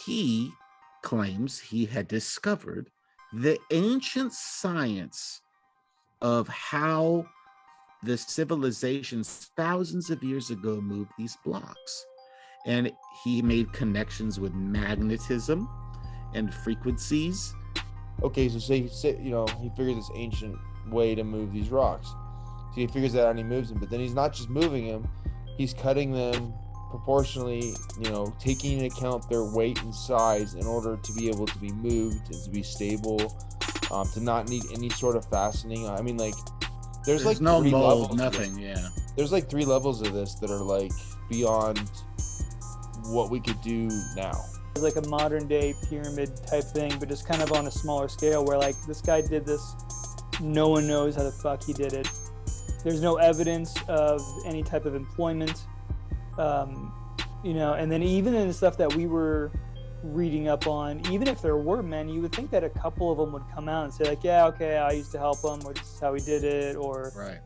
he claims he had discovered the ancient science of how the civilizations thousands of years ago moved these blocks. And he made connections with magnetism and frequencies. Okay, so say he figures this ancient way to move these rocks. So he figures that out and he moves them, but then he's not just moving them, he's cutting them proportionally, taking into account their weight and size in order to be able to be moved and to be stable, to not need any sort of fastening. I mean, like, there's like no mold, nothing. Yeah. There's like 3 levels of this that are like beyond what we could do now. It's like a modern day pyramid type thing, but just kind of on a smaller scale where like this guy did this, no one knows how the fuck he did it. There's no evidence of any type of employment, and then even in the stuff that we were reading up on, even if there were men, you would think that a couple of them would come out and say like, yeah, okay, I used to help him, or this is how he did it, or right.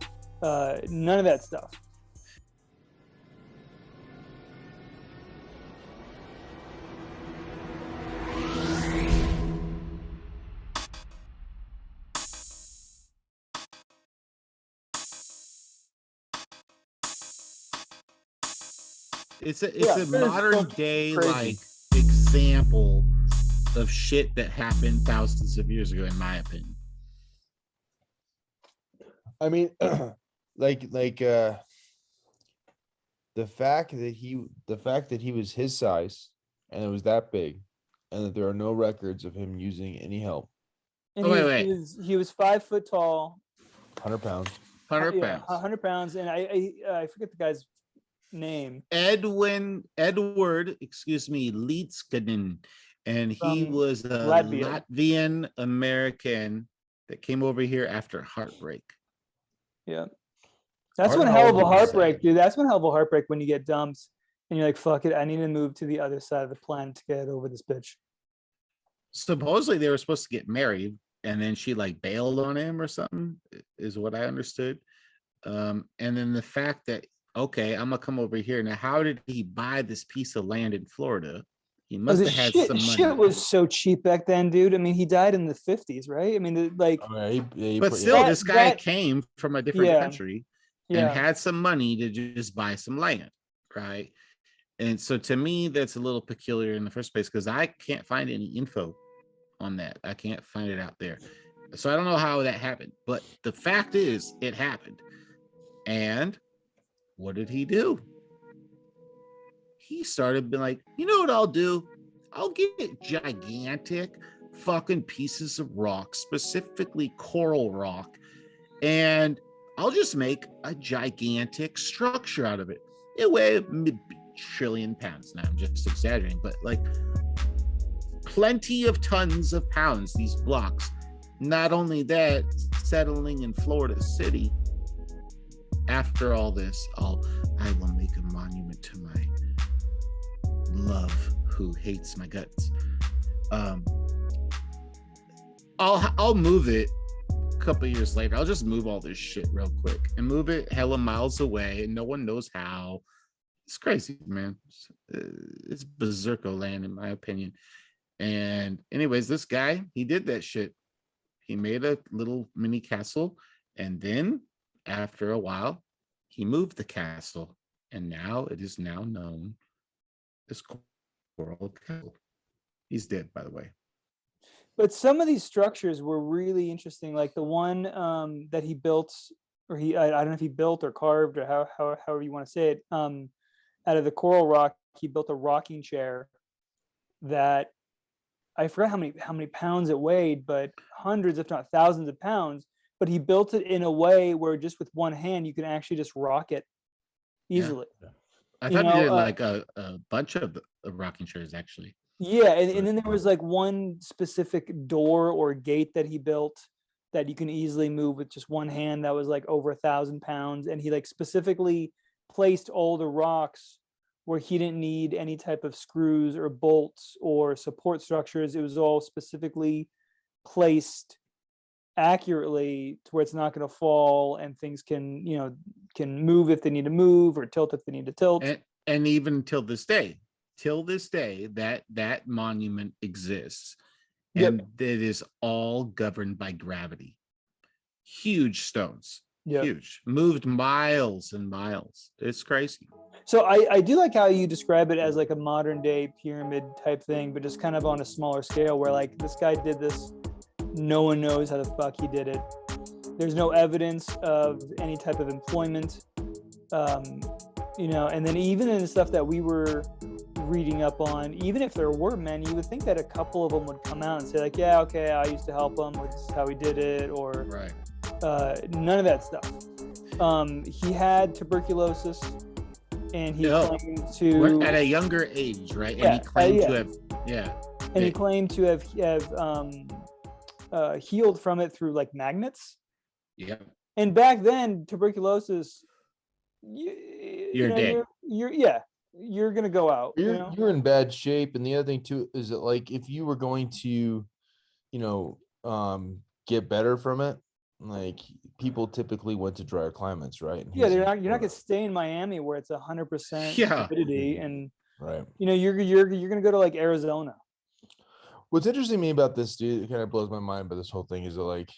None of that stuff. It's a modern day like example of shit that happened thousands of years ago, in my opinion. I mean, the fact that he was his size and it was that big, and that there are no records of him using any help. And he was 5 foot tall, 100 pounds. 100 pounds. 100 pounds, and I forget the guy's name. Edward, Lietskanen, and he was a Latvian American that came over here after heartbreak. Yeah, that's one hell of a heartbreak, dude. That's one hell of a heartbreak when you get dumped and you're like, fuck it, I need to move to the other side of the planet to get over this bitch. Supposedly they were supposed to get married, and then she like bailed on him or something, is what I understood. And then the fact that, okay, I'm gonna come over here. Now, how did he buy this piece of land in Florida? He must have had some money. Shit was so cheap back then, dude. I mean, he died in the 50s, right? I mean, like, but still, this guy came from a different country and had some money to just buy some land, right? And so, to me, that's a little peculiar in the first place, because I can't find any info on that. I can't find it out there, so I don't know how that happened. But the fact is, it happened. And what did he do? He started being like, you know what I'll do? I'll get gigantic fucking pieces of rock, specifically coral rock, and I'll just make a gigantic structure out of it. It weighs a trillion pounds. Now I'm just exaggerating, but like plenty of tons of pounds, these blocks. Not only that, settling in Florida City, after all this, I will make a monument to my love who hates my guts. I'll move it a couple years later. I'll just move all this shit real quick and move it hella miles away, and no one knows how. It's crazy, man. It's berserko land, in my opinion. And anyways, this guy, he did that shit. He made a little mini castle, and then after a while, he moved the castle, and now it is now known as Coral Castle. He's dead, by the way. But some of these structures were really interesting, like the one that he built, or I don't know if he built or carved, or however you want to say it, out of the coral rock. He built a rocking chair that, I forgot how many pounds it weighed, but hundreds, if not thousands of pounds. But he built it in a way where just with one hand you can actually just rock it easily. Yeah. I thought he did like a bunch of rocking chairs, actually. Yeah, and then there was like one specific door or gate that he built that you can easily move with just one hand. That was like over 1,000 pounds, and he like specifically placed all the rocks where he didn't need any type of screws or bolts or support structures. It was all specifically placed accurately to where it's not going to fall, and things can move if they need to move, or tilt if they need to tilt. And even till this day, till this day, that monument exists. Yep. And it is all governed by gravity. Huge stones. Yep. Huge. Moved miles and miles. It's crazy. So I do like how you describe it as like a modern day pyramid type thing, but just kind of on a smaller scale where like this guy did this. No one knows how the fuck he did it. There's no evidence of any type of employment. You know, and then even in the stuff that we were reading up on, even if there were men, you would think that a couple of them would come out and say like, yeah, okay, I used to help him, or this is how he did it, or right. None of that stuff. He had tuberculosis, and he claimed to at a younger age, right? Yeah, and he claimed to have, and he claimed to have healed from it through like magnets. Yep. And back then, tuberculosis, you're dead. You're gonna go out. You're in bad shape. And the other thing too is that like if you were going to, get better from it, like people typically went to drier climates, right? And you're not gonna stay in Miami where it's 100% humidity, and right. You're gonna go to like Arizona. What's interesting to me about this, dude, it kind of blows my mind, but this whole thing is that like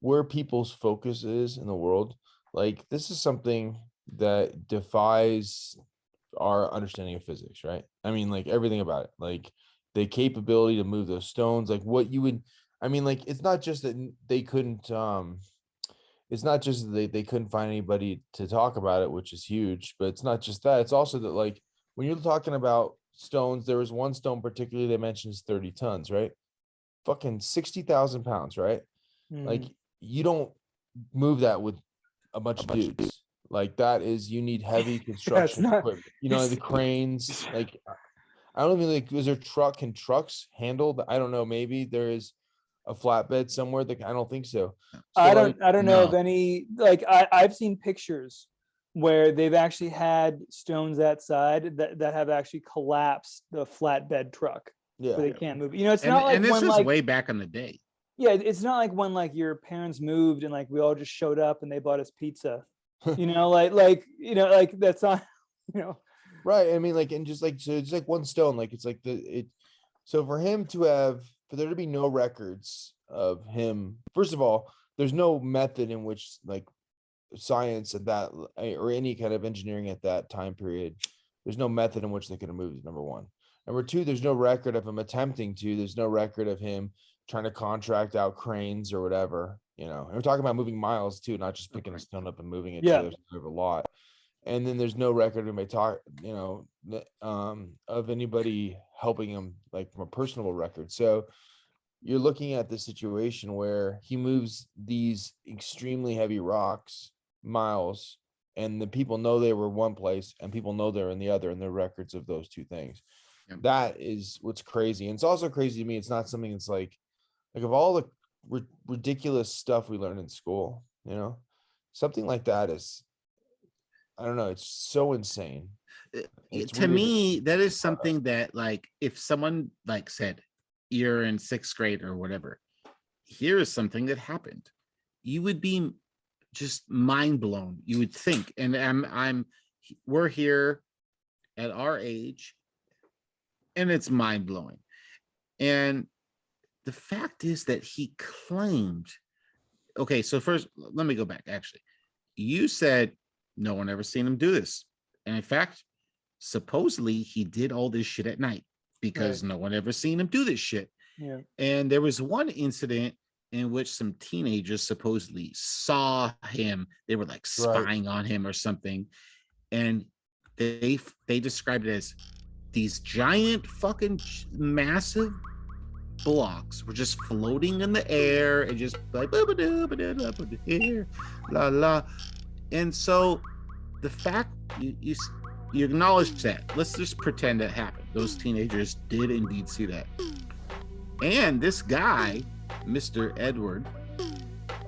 where people's focus is in the world, like this is something that defies our understanding of physics, right? I mean, like everything about it, like the capability to move those stones, like what you would, I mean, like it's not just that they couldn't, it's not just that they couldn't find anybody to talk about it, which is huge, but it's not just that. It's also that like when you're talking about stones, there was one stone particularly they mentioned is 30 tons, right? Fucking 60,000 pounds, right? Like you don't move that with a bunch of dudes. Like that is, you need heavy construction equipment, the cranes, like I don't even like, is there can trucks handle I don't know, maybe there is a flatbed somewhere that I don't think so. I don't know of any, like I've seen pictures where they've actually had stones that side that have actually collapsed the flatbed truck. So they can't move. It's not like, and this is way back in the day. Yeah, it's not like when like your parents moved and like we all just showed up and they bought us pizza. Like that's not, right. I mean, like, and just like, so it's like one stone, like it's like so for there to be no records of him, first of all, there's no method in which like science at that, or any kind of engineering at that time period, there's no method in which they could have moved, number one. Number two, there's no record of him attempting to, there's no record of him trying to contract out cranes or whatever, and we're talking about moving miles too, not just picking a stone up and moving it. Yeah. So there's a lot. And then there's no record of of anybody helping him like from a personal record. So you're looking at the situation where he moves these extremely heavy rocks miles, and the people know they were one place and people know they're in the other, and the records of those two things. Yeah. That is what's crazy. And it's also crazy to me, it's not something that's like of all the ridiculous stuff we learned in school, something like that is, I don't know, it's so insane. To me, that is something that like if someone like said you're in 6th grade or whatever, here is something that happened, you would be just mind blown. You would think, and we're here at our age and it's mind blowing. And the fact is that he claimed, okay, so first let me go back. Actually, you said no one ever seen him do this, and in fact supposedly he did all this shit at night because no one ever seen him do this shit. Yeah. And there was one incident in which some teenagers supposedly saw him. They were like spying on him or something, and they described it as these giant fucking massive blocks were just floating in the air and just like la la. And so the fact you acknowledge that, let's just pretend that happened. Those teenagers did indeed see that. And this guy, Mr. Edward,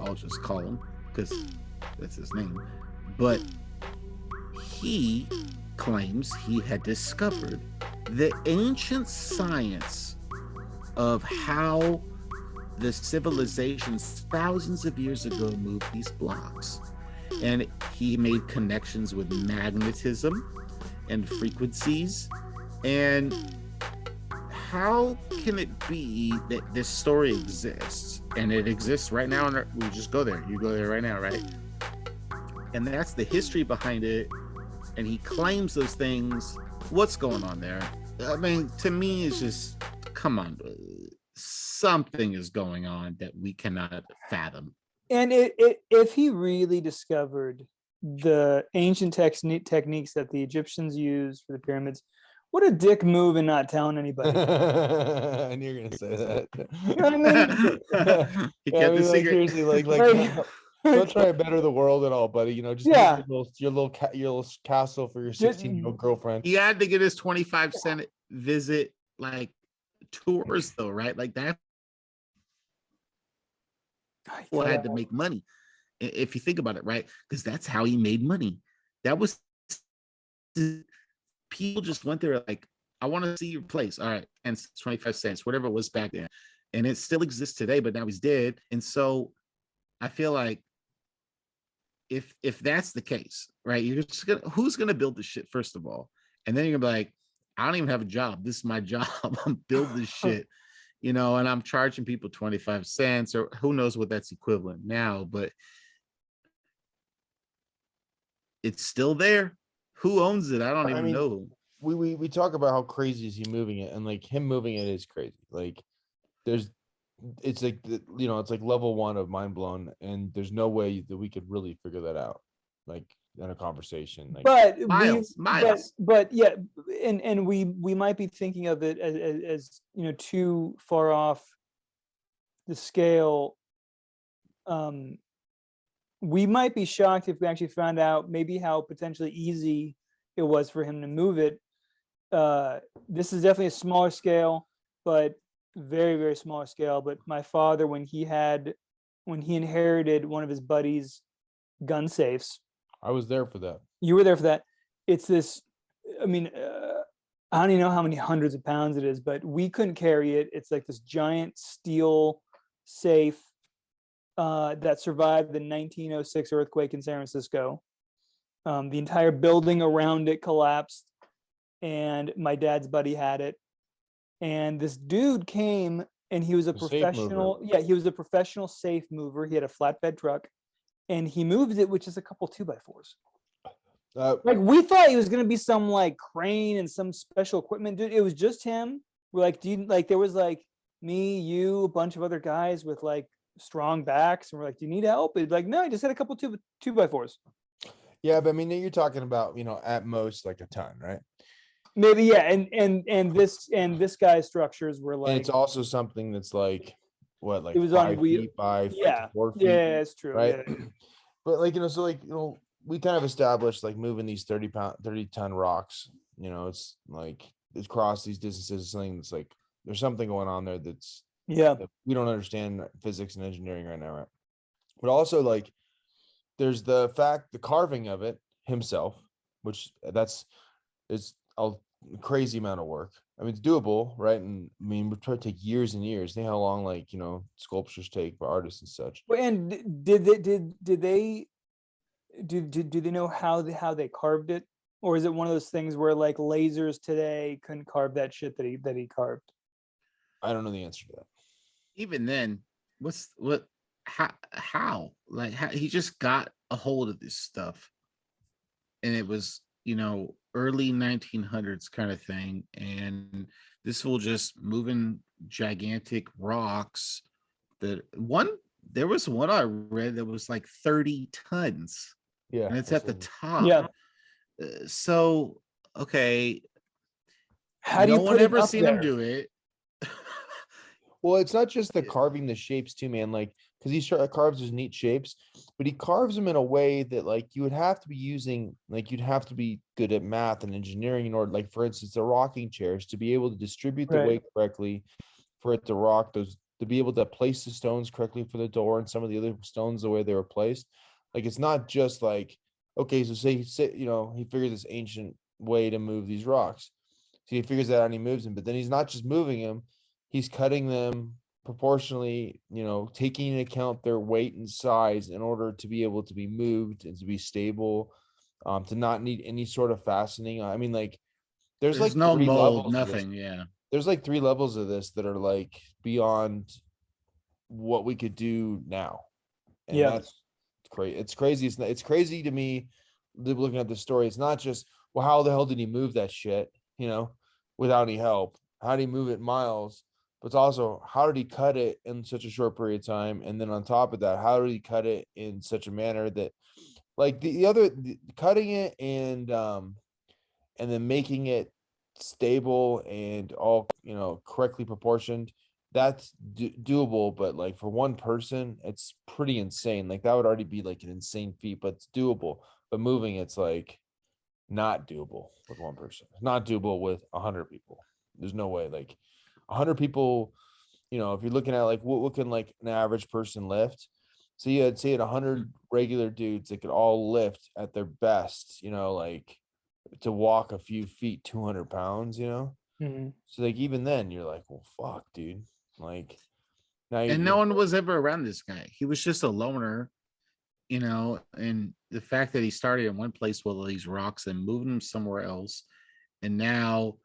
I'll just call him because that's his name, but he claims he had discovered the ancient science of how the civilizations thousands of years ago moved these blocks. And he made connections with magnetism and frequencies And how can it be that this story exists and it exists right now? And we just go there. You go there right now, right? And that's the history behind it. And he claims those things. What's going on there? I mean, to me, it's just, come on, something is going on that we cannot fathom. And if he really discovered the ancient techniques that the Egyptians used for the pyramids, what a dick move in not telling anybody. I knew you were gonna say that. You know what I mean? He kept the secret. Seriously, like don't try to better the world at all, buddy. You know, just your little castle for your 16-year-old girlfriend. He had to get his 25-cent visit, like, tours, though, right? Like that. Well, had to make money, if you think about it, right? Because that's how he made money. That was, people just went there like, I want to see your place. All right, and 25 cents, whatever it was back then, and it still exists today. But now he's dead, and so I feel like if that's the case, right? You're just gonna, who's gonna build this shit first of all, and then you're gonna be like, I don't even have a job. This is my job. I'm building this shit. You know, and I'm charging people 25 cents, or who knows what that's equivalent now, but it's still there. Who owns it? I don't even know. We talk about how crazy is he moving it, and like him moving it is crazy. Like it's like, you know, it's like level 1 of mind blown, and there's no way that we could really figure that out, like in a conversation. Like, but miles. But yeah, and we might be thinking of it as you know, too far off the scale. We might be shocked if we actually found out maybe how potentially easy it was for him to move it. This is definitely a smaller scale, but very, very small scale. But my father, when he inherited one of his buddies' gun safes, I was there for that. You were there for that. It's this, I mean, I don't even know how many hundreds of pounds it is, but we couldn't carry it. It's like this giant steel safe that survived the 1906 earthquake in San Francisco. The entire building around it collapsed, and my dad's buddy had it. And this dude came, and he was a professional. Yeah, he was a professional safe mover. He had a flatbed truck, and he moved it with just a couple 2x4s. Like, we thought he was gonna be some like crane and some special equipment, dude. It was just him. We're like, there was like me, you, a bunch of other guys with like strong backs, and we're like, do you need help? It's like, no, I just had a couple 2x4s. Yeah, but I mean, you're talking about, you know, at most like a ton, right? Maybe, yeah. And this guy's structures were like, and it's also something that's like, what, like it was 5 on wheel feet by 4 feet. Yeah, it's true, right? Yeah. But like, you know, so like, you know, we kind of established like moving these 30-ton rocks, you know, it's like across these distances is something that's like, there's something going on there that we don't understand physics and engineering right now, right? But also, like, there's the carving of it himself, which is a crazy amount of work. I mean, it's doable, right? And I mean, we try to take years and years. Think how long, like, you know, sculptures take for artists and such. And do they know how they carved it, or is it one of those things where like lasers today couldn't carve that shit that he carved? I don't know the answer to that. Even then, how he just got a hold of this stuff, and it was, you know, early 1900s kind of thing, and this will just moving gigantic rocks. There was one I read that was like 30 tons. Yeah, and it's at the top. Yeah. So okay, how do you no one ever seen him do it? Well, it's not just the carving the shapes too, man. Like, because he carves those neat shapes, but he carves them in a way that, like, you would have to be using, like, you'd have to be good at math and engineering in order, like, for instance, the rocking chairs, to be able to distribute the weight correctly, for it to rock those, to be able to place the stones correctly for the door and some of the other stones the way they were placed. Like, it's not just like, okay, so say, you know, he figures this ancient way to move these rocks. So he figures that out and he moves them, but then he's not just moving them, he's cutting them proportionally, you know, taking into account their weight and size in order to be able to be moved and to be stable, to not need any sort of fastening. I mean, like, there's like no three mold, levels of this. nothing. Yeah. There's like 3 levels of this that are like beyond what we could do now. And that's crazy. It's crazy. It's crazy to me looking at the story. It's not just, well, how the hell did he move that shit, without any help? How did he move it miles? But it's also, how did he cut it in such a short period of time? And then on top of that, how did he cut it in such a manner that, like, cutting it and then making it stable and all correctly proportioned, that's doable. But like for one person, it's pretty insane. Like that would already be like an insane feat, but it's doable. But moving, it's like not doable with one person. It's not doable with 100 people. There's no way. Like 100 people, if you're looking at like what can like an average person lift. So you had, say, 100 regular dudes that could all lift at their best, like to walk a few feet, 200 pounds, Mm-hmm. So like even then you're like, well, fuck, dude. Like now And no one was ever around this guy. He was just a loner, and the fact that he started in one place with all these rocks and moved them somewhere else. And now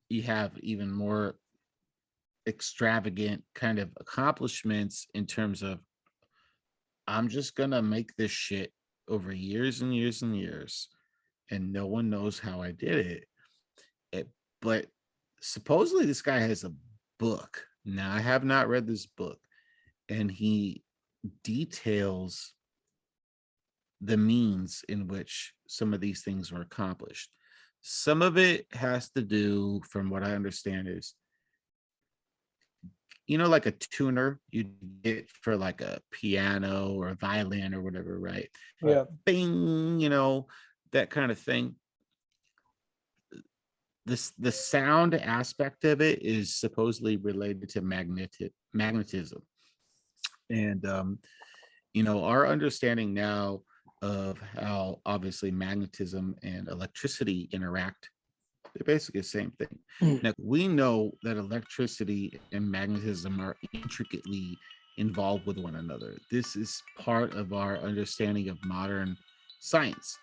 you have even more extravagant kind of accomplishments in terms of, I'm just gonna make this shit over years and years and years, and no one knows how I did it. But supposedly this guy has a book. Now, I have not read this book, and he details the means in which some of these things were accomplished. Some of it has to do, from what I understand, is like a tuner you get for like a piano or a violin or whatever, right? Yeah. Bing, that kind of thing. The sound aspect of it is supposedly related to magnetism. And our understanding now of how obviously magnetism and electricity interact, they're basically the same thing. Now, we know that electricity and magnetism are intricately involved with one another. This is part of our understanding of modern science.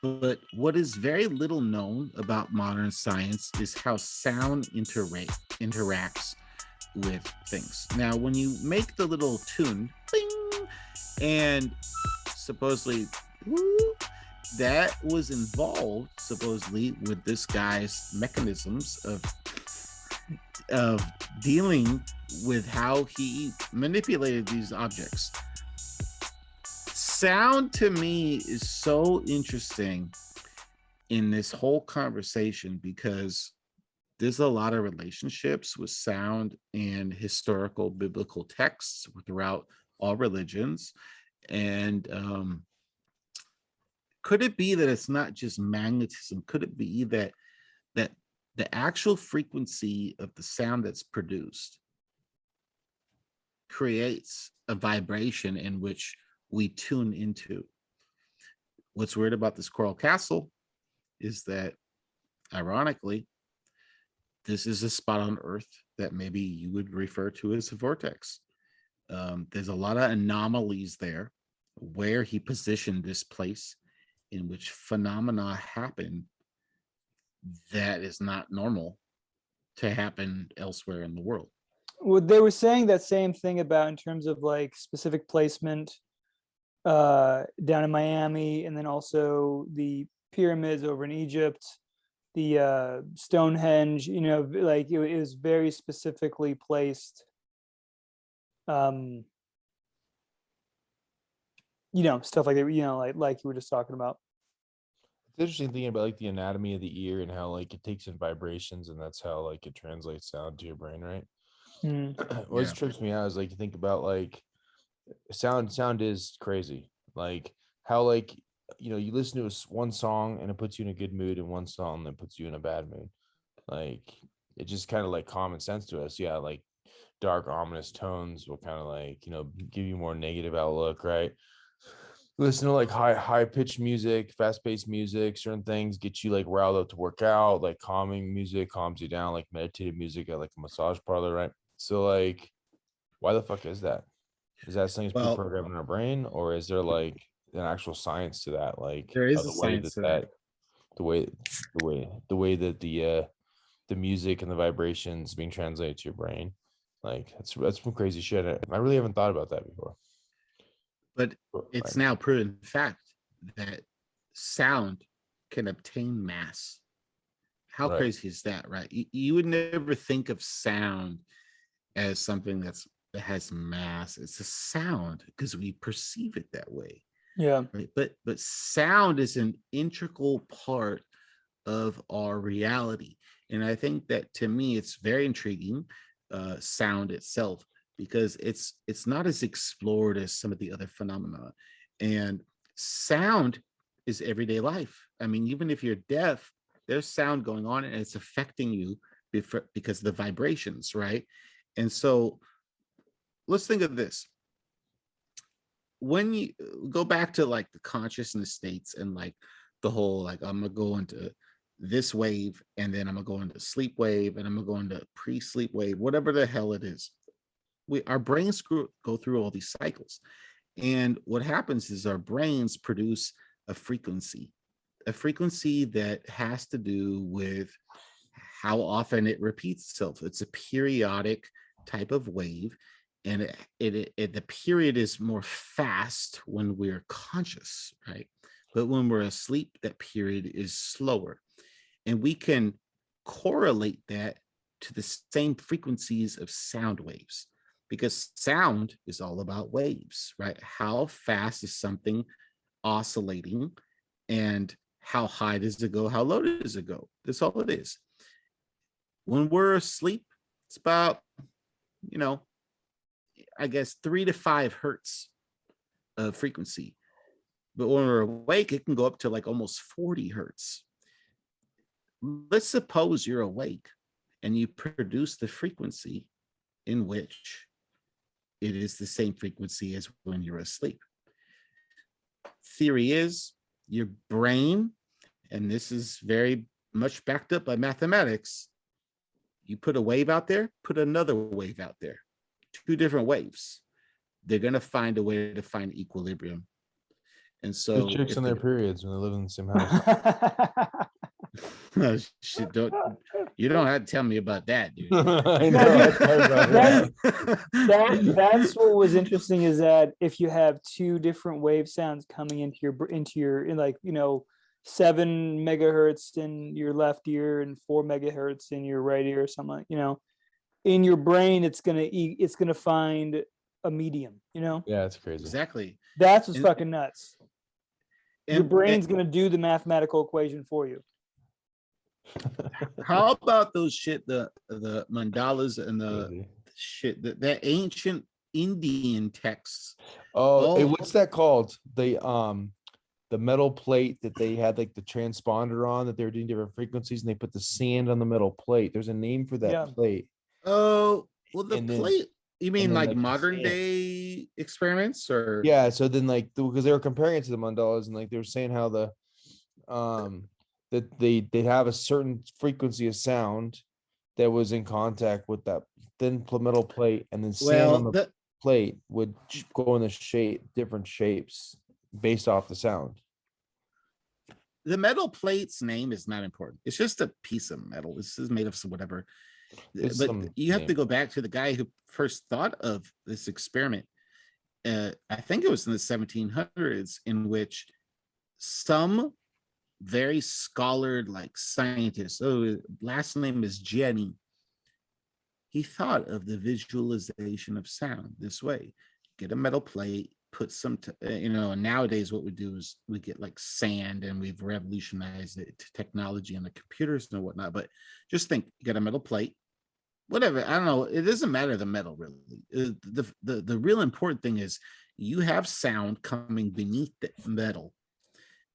But what is very little known about modern science is how sound interacts with things. Now, when you make the little tune, bing, and supposedly, woo, that was involved supposedly with this guy's mechanisms of dealing with how he manipulated these objects. Sound to me is so interesting in this whole conversation because there's a lot of relationships with sound and historical biblical texts throughout all religions. And could it be that it's not just magnetism? Could it be that the actual frequency of the sound that's produced creates a vibration in which we tune into? What's weird about this Coral Castle is that, ironically, this is a spot on Earth that maybe you would refer to as a vortex. There's a lot of anomalies there where he positioned this place in which phenomena happen that is not normal to happen elsewhere in the world. Well, they were saying that same thing about in terms of like specific placement down in Miami, and then also the pyramids over in Egypt, the Stonehenge, like it was very specifically placed. Stuff like that, like you were just talking about. It's interesting thinking about like the anatomy of the ear and how like it takes in vibrations, and that's how like it translates sound to your brain, right? What trips me out is like you think about like sound is crazy. Like how like you listen to one song and it puts you in a good mood, and one song that puts you in a bad mood. Like it just kind of like common sense to us. Yeah, like dark ominous tones will kind of like give you more negative outlook, right? Listen to like high pitched music, fast paced music, certain things get you like riled up to work out. Like calming music calms you down, like meditative music at like a massage parlor, right? So like, why the fuck is that? Is that something that's pre-programmed in our brain, or is there like an actual science to that? Like there is a science to that. the way that the music and the vibrations being translated to your brain. Like that's some crazy shit. I really haven't thought about that before. But it's now proven fact that sound can obtain mass. How crazy is that, right? You would never think of sound as something that has mass. It's a sound because we perceive it that way. Yeah. Right? But sound is an integral part of our reality. And I think that, to me, it's very intriguing, sound itself, because it's not as explored as some of the other phenomena. And sound is everyday life. I mean, even if you're deaf, there's sound going on and it's affecting you because of the vibrations, right? And so let's think of this. When you go back to like the consciousness states and like the whole, like, I'm gonna go into this wave and then I'm gonna go into sleep wave and I'm gonna go into pre-sleep wave, whatever the hell it is. Our brains go through all these cycles. And what happens is our brains produce a frequency that has to do with how often it repeats itself. It's a periodic type of wave, and the period is more fast when we're conscious, right? But when we're asleep, that period is slower. And we can correlate that to the same frequencies of sound waves, because sound is all about waves, right? How fast is something oscillating, and how high does it go? How low does it go? That's all it is. When we're asleep, it's about, I guess 3 to 5 hertz of frequency. But when we're awake, it can go up to like almost 40 hertz. Let's suppose you're awake and you produce the frequency in which it is the same frequency as when you're asleep. Theory is your brain, and this is very much backed up by mathematics, you put a wave out there, put another wave out there, 2 different waves. They're going to find a way to find equilibrium. And so the chicks in their periods when they live in the same house. Shit, you don't have to tell me about that, dude. I know. That's what was interesting, is that if you have 2 different wave sounds coming into your like, 7 megahertz in your left ear and 4 megahertz in your right ear or something, in your brain, it's gonna find a medium, Yeah, it's crazy. Exactly. That's what's fucking nuts. Your brain's gonna do the mathematical equation for you. How about those shit, the mandalas and the shit, the ancient Indian texts? Hey, what's that called? The metal plate that they had like the transponder on, that they were doing different frequencies, and they put the sand on the metal plate. There's a name for that plate. Oh, well, plate. You mean like modern day experiments, or? Yeah. So then, like, because they were comparing it to the mandalas, and like they were saying how that they'd have a certain frequency of sound that was in contact with that thin metal plate, and then sand on the plate would go in the different shapes based off the sound. The metal plate's name is not important. It's just a piece of metal. This is made of some whatever. But you have to go back to the guy who first thought of this experiment. I think it was in the 1700s, in which some very scholared, like, scientist, last name is Jenny, he thought of the visualization of sound this way: get a metal plate, put some nowadays what we do is we get like sand, and we've revolutionized it to technology and the computers and whatnot. But just think, you got a metal plate, whatever, I don't know, it doesn't matter the metal really. The real important thing is you have sound coming beneath the metal,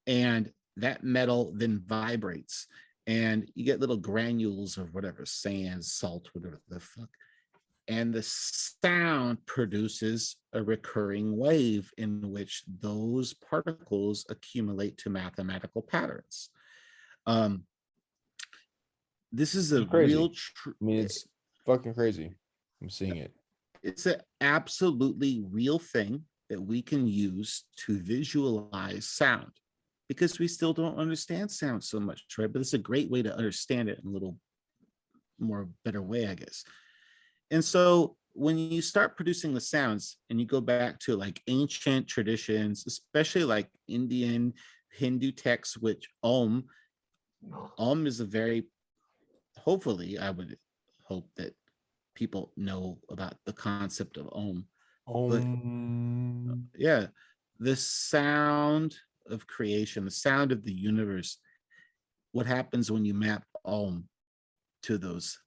and that metal then vibrates, and you get little granules of whatever, sand, salt, whatever the fuck, and the sound produces a recurring wave in which those particles accumulate to mathematical patterns. This is a real it's fucking crazy. I'm seeing it. It's an absolutely real thing that we can use to visualize sound. because we still don't understand sound so much, right? But it's a great way to understand it in a little more better way, I guess. And so when you start producing the sounds and you go back to like ancient traditions, especially like Indian Hindu texts, which Om is a very, hopefully I would hope that people know about the concept of Om. But yeah, the sound of creation, the sound of the universe, what happens when you map Om to those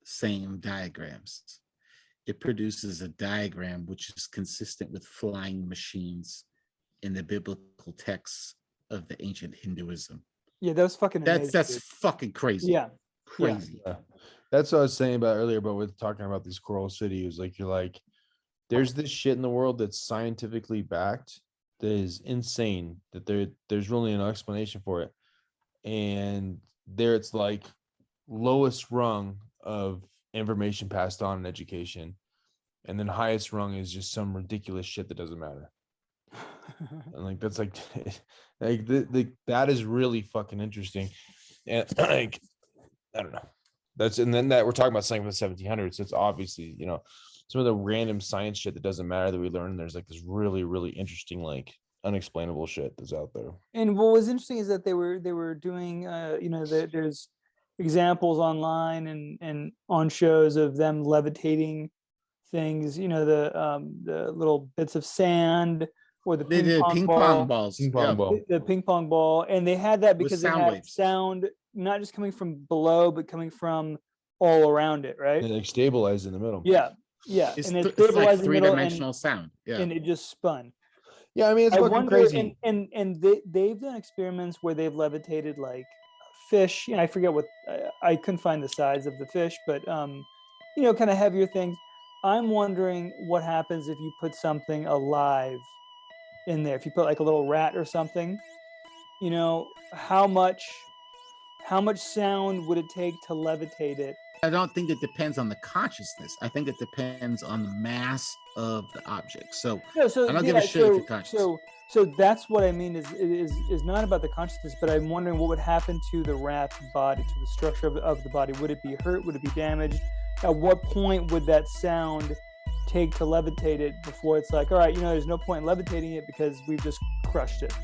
same diagrams? It produces a diagram which is consistent with flying machines in the biblical texts of the ancient Hinduism. Yeah, that was fucking amazing. That's fucking crazy. Yeah. Crazy. Yeah. That's what I was saying about earlier, but with talking about these Coral City, it was like, you're like, there's this shit in the world that's scientifically backed that is insane, that there's really no explanation for it. And there it's like lowest rung of information passed on in education, and then highest rung is just some ridiculous shit that doesn't matter. And like that's like that is really fucking interesting. And like I don't know, and then that we're talking about something from the 1700s. It's obviously, you know, some of the random science shit that doesn't matter that we learn. There's like this really, really interesting, like unexplainable shit that's out there. And what was interesting is that they were doing, you know, there's examples online and on shows of them levitating things. You know, the little bits of sand or the ping pong balls, the ping pong ball, and they had that because they had sound not just coming from below, but coming from all around it, right? And like stabilized in the middle. Yeah. It's like three-dimensional sound. Yeah, and it just spun. Yeah, I mean, it's fucking crazy. And they've done experiments where they've levitated like fish. You know, I forget what I couldn't find the size of the fish, but you know, kind of heavier things. I'm wondering what happens if you put something alive in there. If you put like a little rat or something, you know, how much sound would it take to levitate it? I don't think it depends on the consciousness. I think it depends on the mass of the object. So I don't give a shit if you're conscious. So that's what I mean is not about the consciousness, but I'm wondering what would happen to the rat's body, to the structure of the body. Would it be hurt? Would it be damaged? At what point would that sound take to levitate it before it's like, all right, you know, there's no point in levitating it because we've just crushed it?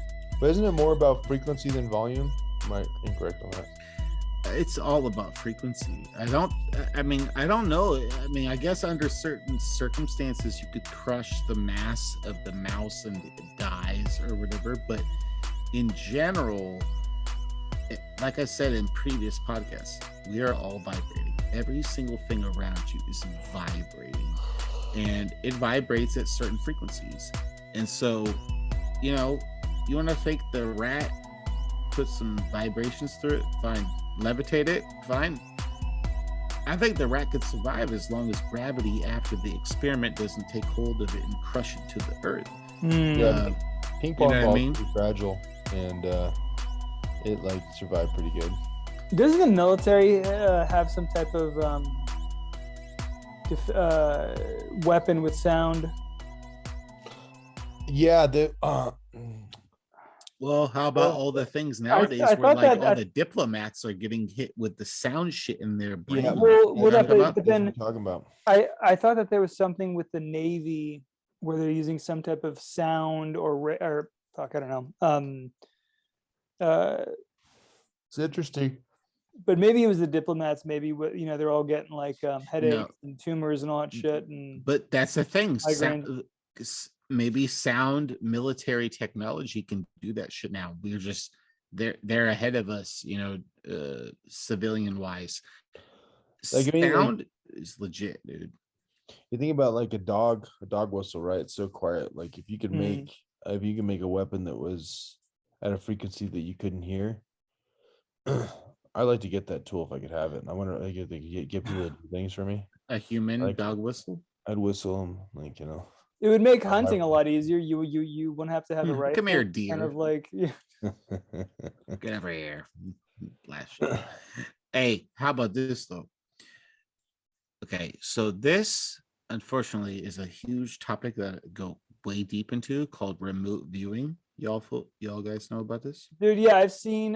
But isn't it more about frequency than volume? Am I incorrect on that? It's all about frequency. I don't know. I mean, I guess under certain circumstances you could crush the mass of the mouse and it dies or whatever. But in general, like I said in previous podcasts, we are all vibrating. Every single thing around you is vibrating, and it vibrates at certain frequencies. And so, you know, you want to think the rat put some vibrations through it, fine. Levitate it, fine. I think the rat could survive as long as gravity after the experiment doesn't take hold of it and crush it to the earth. Yeah, ping pong ball is pretty fragile, and it like survived pretty good. Doesn't the military have some type of weapon with sound? Yeah, well, how about all the things nowadays where like all the diplomats are getting hit with the sound shit in their brain? Yeah, but then talking about. I thought that there was something with the Navy where they're using some type of sound or fuck, I don't know. It's interesting. But maybe it was the diplomats. Maybe, you know, they're all getting like headaches and tumors and all that shit. But that's the thing. Maybe sound military technology can do that shit now. We're just they're ahead of us, you know, civilian wise. Like, sound is legit, dude. You think about like a dog whistle, right? It's so quiet. Like if you could make a weapon that was at a frequency that you couldn't hear. I'd like to get that tool if I could have it. I wonder if I could get people to do things for me. A human dog whistle? I'd whistle them, like, you know. It would make hunting a lot easier. You wouldn't have to have a rifle. Come here, deer. Kind of like, yeah. Get over here. Last shit. Hey, how about this though? Okay, so this unfortunately is a huge topic that I go way deep into called remote viewing. Y'all guys know about this? Dude, yeah, I've seen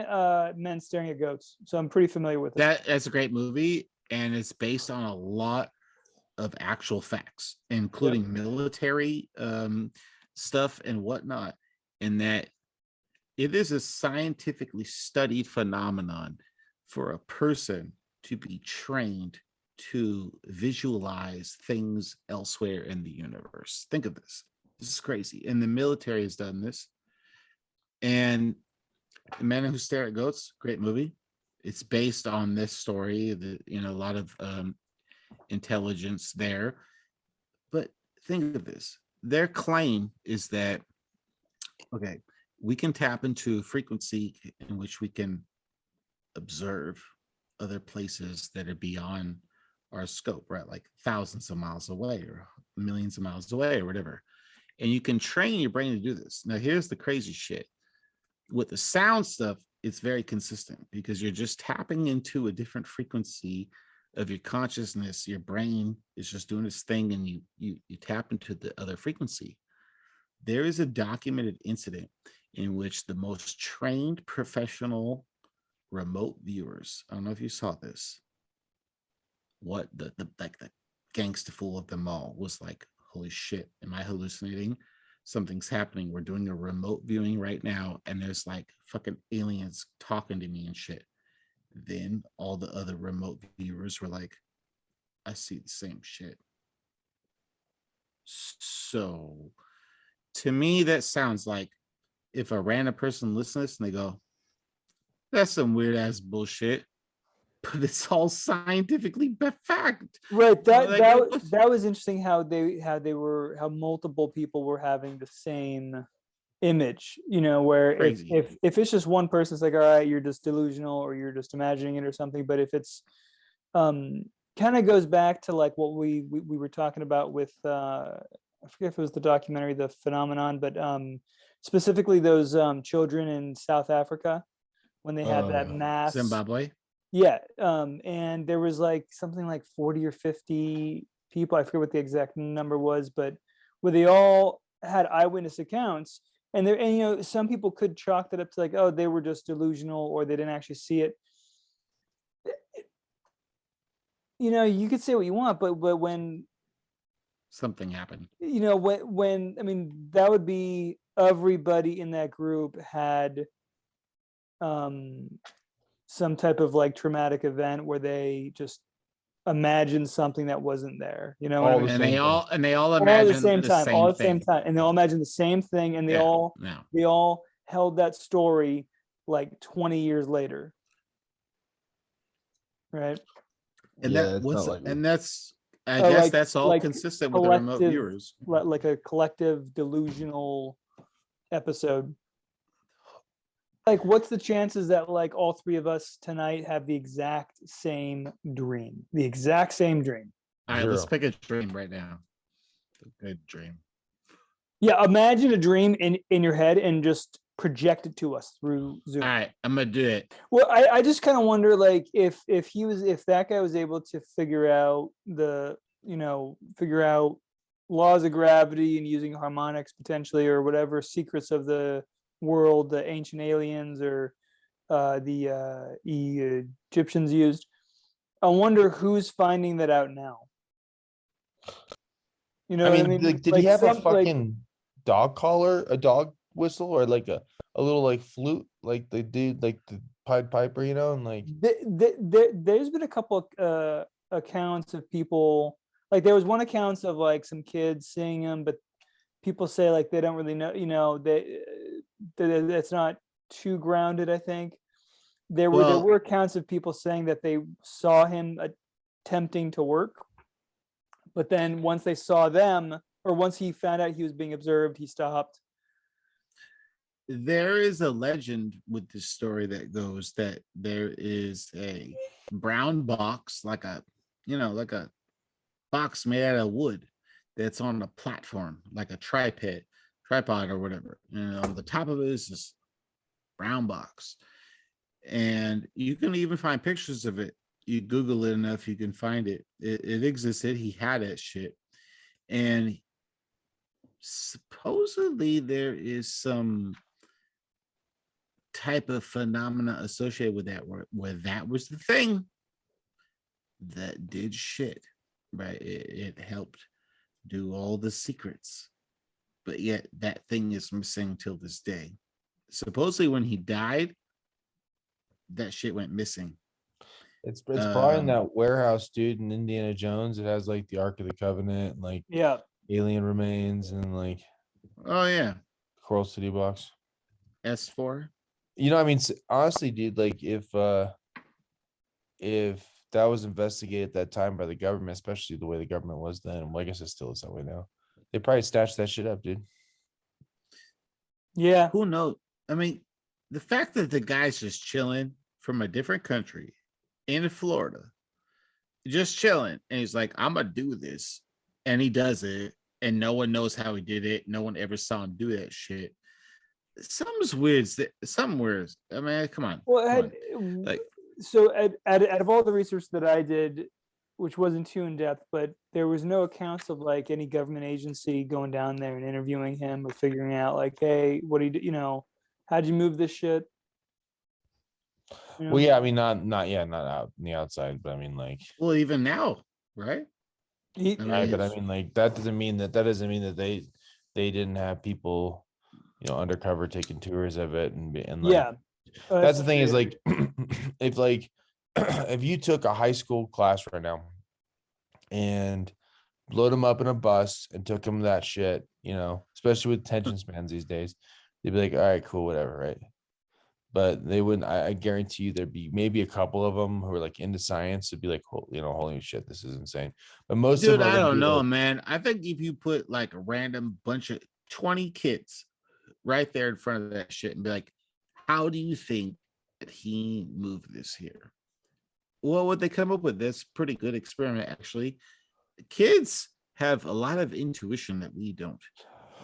Men Staring at Goats, so I'm pretty familiar with it. That's a great movie, and it's based on a lot of actual facts, including military stuff and whatnot, and that it is a scientifically studied phenomenon for a person to be trained to visualize things elsewhere in the universe. Think of this. This is crazy. And the military has done this. And The Man Who Stare at Goats, great movie. It's based on this story, a lot of intelligence there. But think of this. Their claim is that, okay, we can tap into a frequency in which we can observe other places that are beyond our scope, right? Like thousands of miles away or millions of miles away or whatever. And you can train your brain to do this. Now, here's the crazy shit. With the sound stuff, it's very consistent because you're just tapping into a different frequency of your consciousness. Your brain is just doing its thing, and you tap into the other frequency. There is a documented incident in which the most trained professional remote viewers, I don't know if you saw this, what the gangster fool of them all was like, holy shit, am I hallucinating? Something's happening. We're doing a remote viewing right now, and there's like fucking aliens talking to me and shit. Then all the other remote viewers were like, I see the same shit. So to me, that sounds like if a random person listens and they go, that's some weird ass bullshit, but it's all scientifically fact. Right. That was interesting how multiple people were having the same image, where if it's just one person, it's like, all right, you're just delusional or you're just imagining it or something. But if it's kind of goes back to like what we were talking about with I forget if it was the documentary The Phenomenon, but specifically those children in South Africa when they had that mass Zimbabwe. Yeah. And there was like something like 40 or 50 people, I forget what the exact number was, but where they all had eyewitness accounts. And some people could chalk that up to like, oh, they were just delusional or they didn't actually see it. You could say what you want, but when something happened, when I mean, that would be everybody in that group had some type of like traumatic event where they just imagined something that wasn't there, and they all imagine at the same time, and they all imagine the same thing, and they all held that story like 20 years later, right? And that's I guess that's all like consistent with the remote viewers, like a collective delusional episode. Like, what's the chances that like all three of us tonight have the exact same dream? The exact same dream. All right, let's pick a dream right now. A good dream. Yeah, imagine a dream in your head and just project it to us through Zoom. All right, I'm gonna do it. Well, I just kind of wonder, like, if that guy was able to figure out laws of gravity and using harmonics potentially, or whatever secrets of the world the ancient aliens or the Egyptians used. I wonder who's finding that out now. Did he have a fucking dog collar, a dog whistle, or like a little like flute, like they do, like the Pied Piper, and like there's been a couple accounts of people, like there was one account of like some kids seeing him, but people say like they don't really know, that's not too grounded. I think there were accounts of people saying that they saw him attempting to work, but then once they saw them, or once he found out he was being observed, he stopped. There is a legend with this story that goes that there is a brown box, like a box made out of wood, that's on a platform, like a tripod or whatever. And on the top of it is this brown box. And you can even find pictures of it. You Google it enough, you can find it. It existed. He had that shit. And supposedly there is some type of phenomena associated with that, where that was the thing that did shit, right? It helped do all the secrets, but yet that thing is missing till this day. Supposedly, when he died, that shit went missing. It's probably in that warehouse, dude, in Indiana Jones. It has like the Ark of the Covenant, and, like alien remains, and like oh yeah, Coral City box. S4. You know, I mean, honestly, dude, like if that was investigated at that time by the government, especially the way the government was then, well, I guess it still is that way now. They probably snatched that shit up, dude. Yeah. Who knows? I mean, the fact that the guy's just chilling from a different country in Florida, just chilling, and he's like, I'm gonna do this, and he does it, and no one knows how he did it. No one ever saw him do that shit. Something's weird. Something weird. I mean, come on. Well, like, so out of all the research that I did, which wasn't too in depth, but there was no accounts of like any government agency going down there and interviewing him or figuring out like, hey, what do you do? You know, how'd you move this shit? You know? Well, yeah, I mean, not out in the outside, but I mean, like, well, even now, right? Right, but I mean, like, that doesn't mean that they didn't have people, you know, undercover taking tours of it, and like, yeah, that's the thing is like, if you took a high school class right now and load them up in a bus and took them that shit, you know, especially with attention spans these days, they'd be like, all right, cool, whatever, right? But they wouldn't. I guarantee you, there'd be maybe a couple of them who are like into science. It'd be like, you know, holy shit, this is insane. But most dude, of them, I don't know, man. I think if you put like a random bunch of 20 kids right there in front of that shit and be like, how do you think that he moved this here? Well, what they come up with, this pretty good experiment, actually. Kids have a lot of intuition that we don't,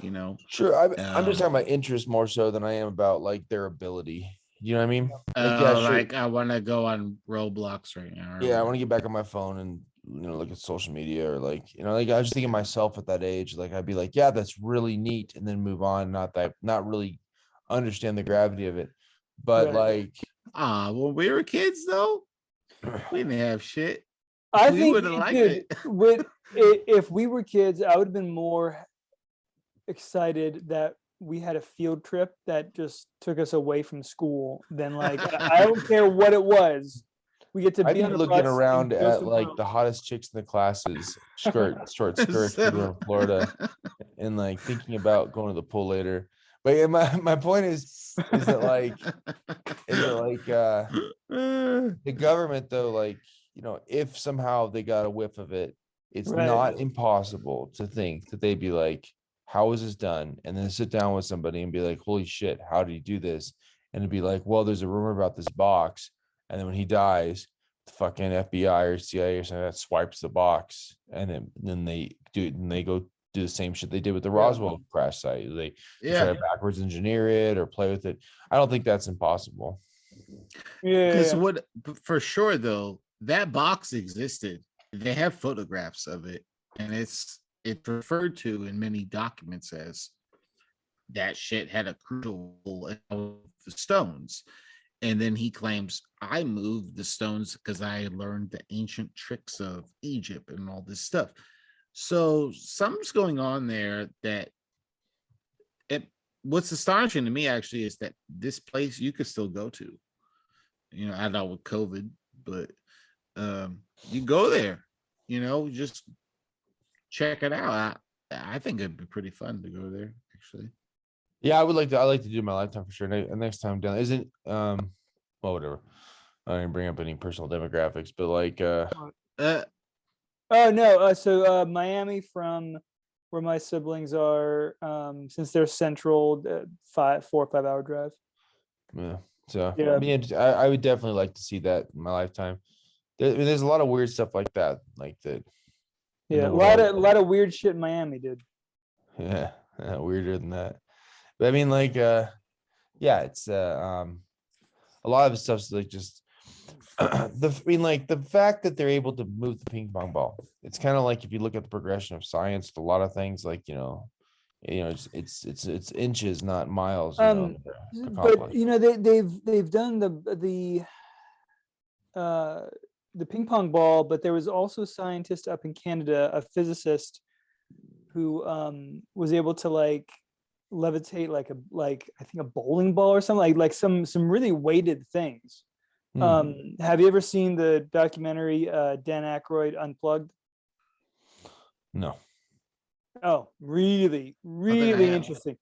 you know. Sure, I'm just talking about interest more so than I am about like their ability. You know what I mean? Like, yeah, sure. Like I want to go on Roblox right now. Yeah, I want to get back on my phone and, you know, look at social media, or like, you know, like I was just thinking myself at that age, like I'd be like, yeah, that's really neat, and then move on, not really understand the gravity of it. But like, when we were kids though, we didn't have shit. I think, dude, if we were kids, I would have been more excited that we had a field trip that just took us away from school than like I don't care what it was. We get to be on looking around at like the hottest chicks in the classes, short skirts in Florida, and like thinking about going to the pool later. But yeah, my point is that like the government though, like, you know, if somehow they got a whiff of it, it's not impossible to think that they'd be like, how is this done? And then sit down with somebody and be like, holy shit, how did he do this? And it'd be like, well, there's a rumor about this box. And then when he dies, the fucking FBI or CIA or something that swipes the box. And then they go do the same shit they did with the Roswell crash site. They try to backwards engineer it or play with it. I don't think that's impossible. Yeah. Because what for sure though, that box existed. They have photographs of it, and it's referred to in many documents as that shit had a crucial role in the stones. And then he claims, I moved the stones because I learned the ancient tricks of Egypt and all this stuff. So something's going on there that what's astonishing to me actually is that this place you could still go to. You know, I know with COVID, but you go there, you know, just check it out. I think it'd be pretty fun to go there, actually. Yeah, I like to do my lifetime for sure. Next time down, isn't well, whatever. I didn't bring up any personal demographics, but like oh no, so Miami, from where my siblings are, since they're central, 4 or 5 hour drive. Yeah. So yeah, I mean, I would definitely like to see that in my lifetime. There's a lot of weird stuff like that, like that. Yeah, a lot of weird shit in Miami, dude. Yeah, weirder than that. But I mean, like, yeah, it's a lot of the stuff's like just the fact that they're able to move the ping pong ball. It's kind of like if you look at the progression of science, a lot of things like, you know, it's inches, not miles. But they've done the ping pong ball, but there was also a scientist up in Canada, a physicist, who was able to like levitate I think a bowling ball or something, like some really weighted things. Have you ever seen the documentary Dan Aykroyd Unplugged? No. Oh, really interesting.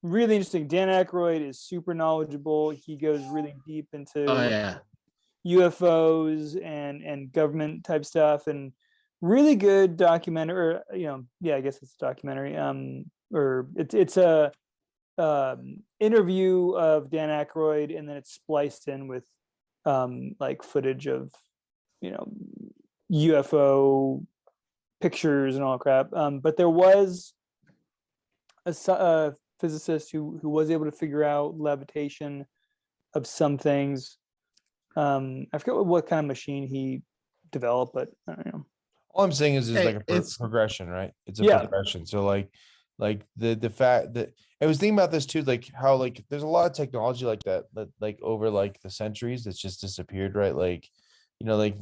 Really interesting. Dan Aykroyd is super knowledgeable. He goes really deep into UFOs and government type stuff, and really good documentary. Or, I guess it's a documentary. Or it's a interview of Dan Aykroyd, and then it's spliced in with like footage of UFO pictures and all crap. But there was a physicist who was able to figure out levitation of some things. I forget what kind of machine he developed, but I don't know. All I'm saying is like a progression, right? It's a progression. So like the fact that I was thinking about this too, like how like there's a lot of technology like that like over like the centuries that's just disappeared, right? Like like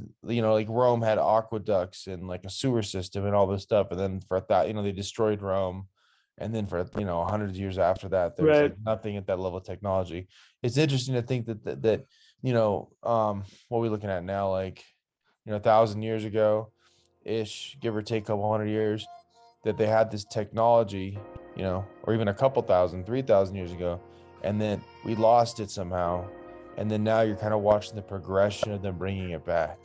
Rome had aqueducts and like a sewer system and all this stuff, and then for that they destroyed Rome, and then for 100 years after that there's like nothing at that level of technology. It's interesting to think that what are we looking at now, like 1,000 years ago ish, give or take a couple hundred years, that they had this technology, or even a couple thousand, 3,000 years ago, and then we lost it somehow. And then now you're kind of watching the progression of them bringing it back,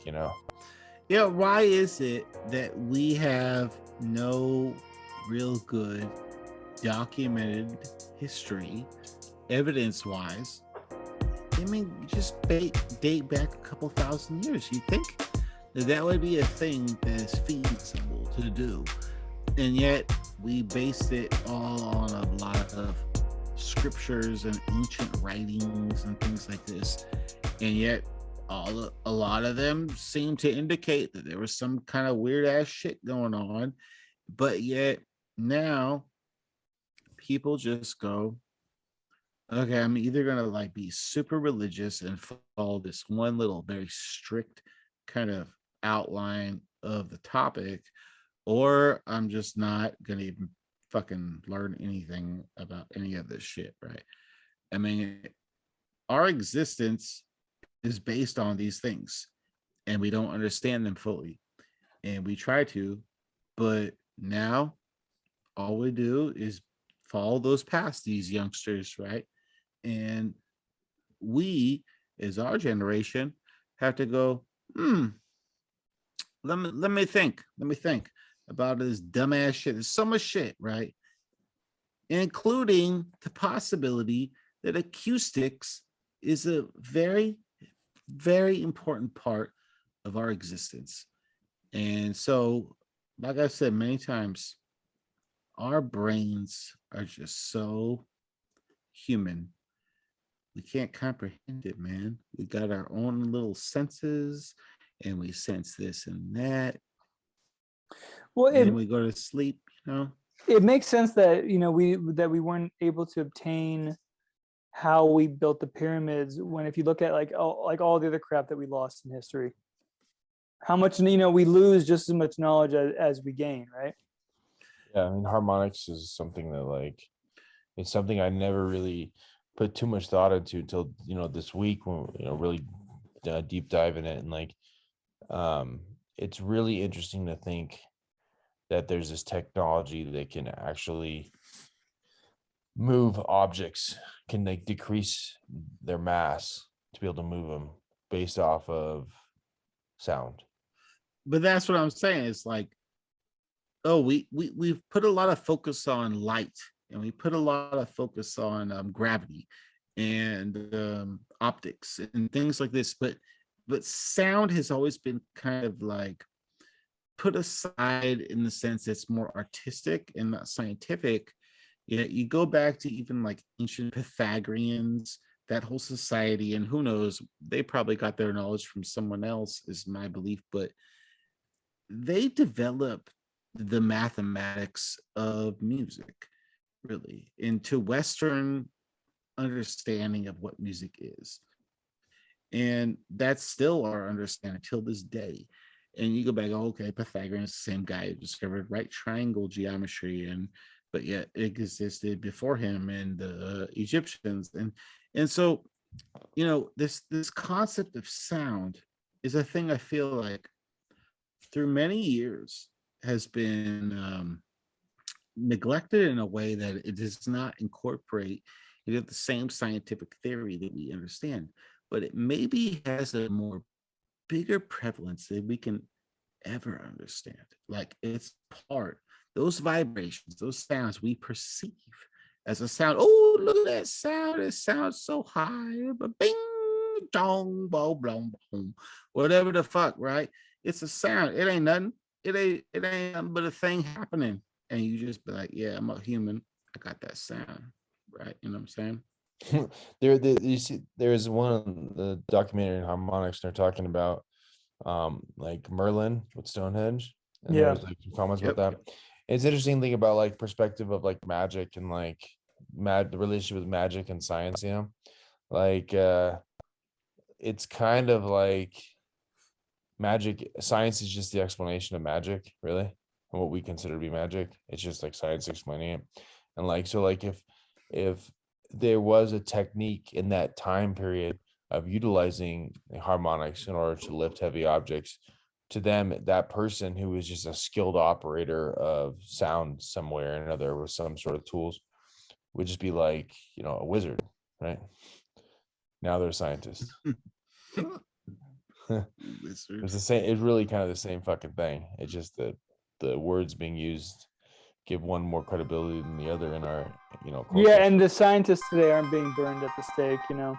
Yeah, why is it that we have no real good documented history, evidence-wise? I mean, just date back a couple thousand years. You think that would be a thing that is feasible to do, and yet we based it all on a lot of scriptures and ancient writings and things like this, and yet a lot of them seem to indicate that there was some kind of weird ass shit going on, but yet now people just go, okay, I'm either gonna like be super religious and follow this one little very strict kind of outline of the topic, or I'm just not gonna even fucking learn anything about any of this shit, right? I mean, our existence is based on these things, and we don't understand them fully, and we try to, but now all we do is follow those past these youngsters, right? And we, as our generation, have to go, let me think about this dumbass shit. There's so much shit, right? Including the possibility that acoustics is a very, very important part of our existence. And so, like I said many times, our brains are just so human. We can't comprehend it, man. We got our own little senses, and we sense this and that. Well, and then we go to sleep, It makes sense that we weren't able to obtain how we built the pyramids, when if you look at like all the other crap that we lost in history, how much we lose just as much knowledge as we gain, right? Yeah, I mean, harmonics is something that like it's something I never really put too much thought into until this week when really deep dive in it, and like it's really interesting to think that there's this technology that can actually move objects, can like decrease their mass to be able to move them based off of sound. But that's what I'm saying. It's like, oh, we've put a lot of focus on light, and we put a lot of focus on gravity and optics and things like this, but sound has always been kind of like put aside in the sense it's more artistic and not scientific. You go back to even like ancient Pythagoreans, that whole society, and who knows, they probably got their knowledge from someone else, is my belief, but they developed the mathematics of music. really, into Western understanding of what music is. And that's still our understanding till this day. And you go back, okay, Pythagoras, the same guy who discovered right triangle geometry, and but yet it existed before him and the Egyptians. And so, you know, this concept of sound is a thing I feel like through many years has been neglected in a way that it does not incorporate into the same scientific theory that we understand, but it maybe has a more bigger prevalence than we can ever understand. Like it's part, those vibrations, those sounds we perceive as a sound. Oh, look at that sound. It sounds so high. Bing, dong, bo, blong, boom. Whatever the fuck, right? It's a sound. It ain't nothing. It ain't nothing but a thing happening. And you just be like, yeah, I'm a human. I got that sound. Right. You know what I'm saying? You see, there's one the documentary in harmonics, they're talking about like Merlin with Stonehenge, and there was like some comments about that. It's interesting thing about like perspective of like magic and like the relationship with magic and science, you know, like it's kind of like magic, science is just the explanation of magic, really, and what we consider to be magic. It's just like science explaining it. And like, so like if there was a technique in that time period of utilizing harmonics in order to lift heavy objects, to them, that person who was just a skilled operator of sound somewhere or another with some sort of tools would just be like, you know, a wizard, right? Now they're scientists. It's the same. It's really kind of the same fucking thing. It's just that the words being used give one more credibility than the other in our, you know, culture. Yeah, and the scientists today aren't being burned at the stake, you know.